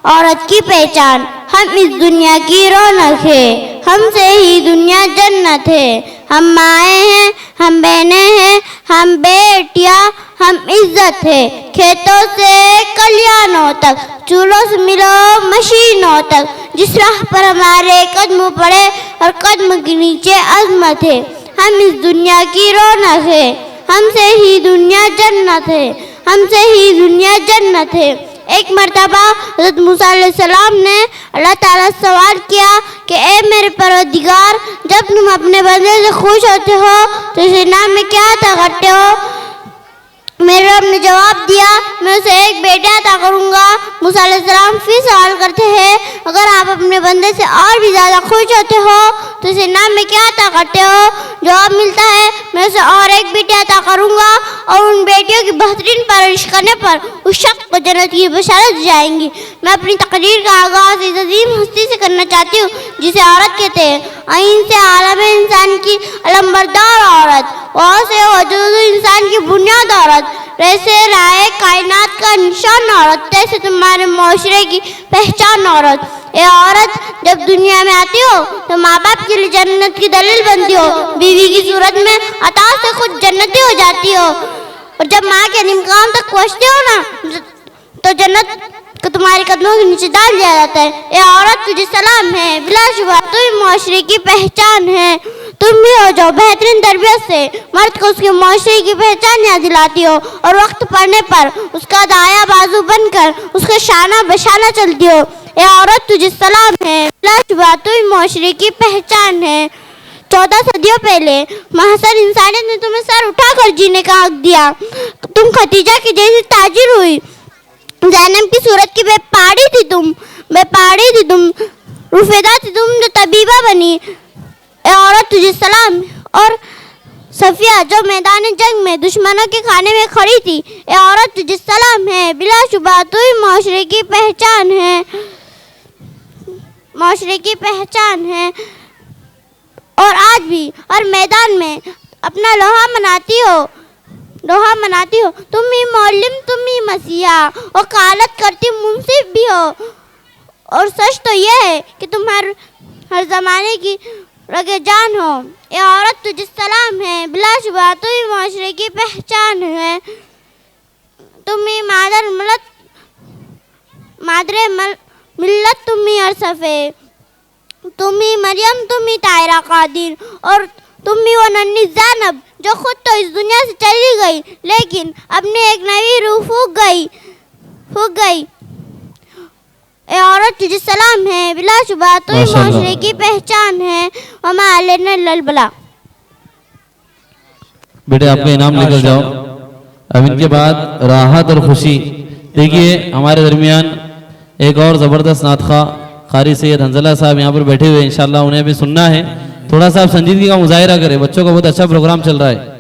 عورت کی پہچان. ہم اس دنیا کی رونق ہے, ہم سے ہی دنیا جنت ہے. ہم مائیں ہیں, ہم بہنیں ہیں, ہم بیٹیاں, ہم عزت ہے. کھیتوں سے کلیانوں تک, چولہوں سے ملو مشینوں تک, جس راہ پر ہمارے قدم پڑے اور قدم کے نیچے عظمت ہے. ہم اس دنیا کی رونق ہے, ہم سے ہی دنیا جنت ہے, ہم سے ہی دنیا جنت ہے. ایک مرتبہ حضرت موسیٰ علیہ السلام نے اللہ تعالیٰ سے سوال کیا کہ اے میرے پروردگار, جب تم اپنے بندے سے خوش ہوتے ہو تو اسے نام میں کیا عطا کرتے ہو؟ میرے رب نے جواب دیا, میں اسے ایک بیٹا عطا کروں گا. موسیٰ علیہ السلام پھر سوال کرتے ہیں, اگر آپ اپنے بندے سے اور بھی زیادہ خوش ہوتے ہو تو اسے نام میں کیا عطا کرتے ہو؟ جواب ملتا ہے, میں اسے اور ایک بیٹی عطا کروں گا, اور ان بیٹیوں کی بہترین پرورش کرنے پر اس شخص کو جنت کی بشارت دی جائیں گی. میں اپنی تقریر کا آغاز اس عظیم ہستی سے کرنا چاہتی ہوں جسے عورت کہتے ہیں. آئین سے عالم انسان کی علمبردار عورت, اور سے وجود انسان کی بنیاد عورت, ویسے رائے کائنات کا نشان عورت, جیسے تمہارے معاشرے کی پہچان عورت. اے عورت, جب دنیا میں آتی ہو تو ماں باپ کے لیے جنت کی دلیل بنتی ہو, بیوی کی صورت میں عطا سے خود جنتی ہو جاتی ہو, اور جب ماں کے مقام تک پہنچتے ہو نا تو جنت کو تمہارے قدموں کے نیچے ڈال دیا جاتا ہے. اے عورت, تجھے سلام ہے, بلا شبہ تم معاشرے کی پہچان ہے. تم بھی ہو جو بہترین تربیت سے مرد کو اس کے معاشرے کی پہچان یاد دلاتی ہو, اور وقت پڑنے پر اس کا دایاں بازو بن کر اس کے شانہ بشانہ چلتی ہو. اے عورت, تجھے سلام ہے, بلا شبہ تم معاشرے کی پہچان ہے. 14 صدیوں پہلے محضر انسانیت نے تمہیں سر اٹھا کر جینے کا حق دیا. تم خدیجہ کی جیسی تاجر ہوئی, زینب کی صورت کی بے پاڑی تھی تم, رفیدہ تھی تم جو طبیبہ بنی. اے عورت, تجھے سلام. اور صفیہ جو میدان جنگ میں دشمنوں کے کھانے میں کھڑی تھی, اے عورت, تجھے سلام ہے, بلا شبہ تو معاشرے کی پہچان ہے, معاشرے کی پہچان ہے. اور آج بھی اور میدان میں اپنا لوہا مناتی ہو. تم ہی معلم, تم ہی مسیحا, اور قالت کرتی منصف بھی ہو. اور سچ تو یہ ہے کہ تم ہر زمانے کی رگے جان ہو. اے عورت, تجھے سلام ہے, بلا شبہ تو معاشرے کی پہچان ہے. تم ہی مادر ملت, تم ہی ارسف ہے, تم ہی مریم, تم ہی طاہرہ قادر, اور تم ہی وہ ننھی زینب جو خود تو اس دنیا سے چلی گئی لیکن اپنی ایک نئی روح پھونک گئی. اے عورت, تجھے سلام ہے, بلا شبہ تو معاشرے کی پہچان ہے. وما علینا الا البلاغ. بیٹے آپ کا انعام لے کر جاؤ. اب ان کے بعد راحت اور خوشی. دیکھیے ہمارے درمیان ایک اور زبردست نعت خواہ قاری سید حنظلہ صاحب یہاں پر بیٹھے ہوئے, انشاءاللہ انہیں بھی سننا ہے. تھوڑا سا آپ سنجیدگی کا مظاہرہ کریں, بچوں کا بہت اچھا پروگرام چل رہا ہے.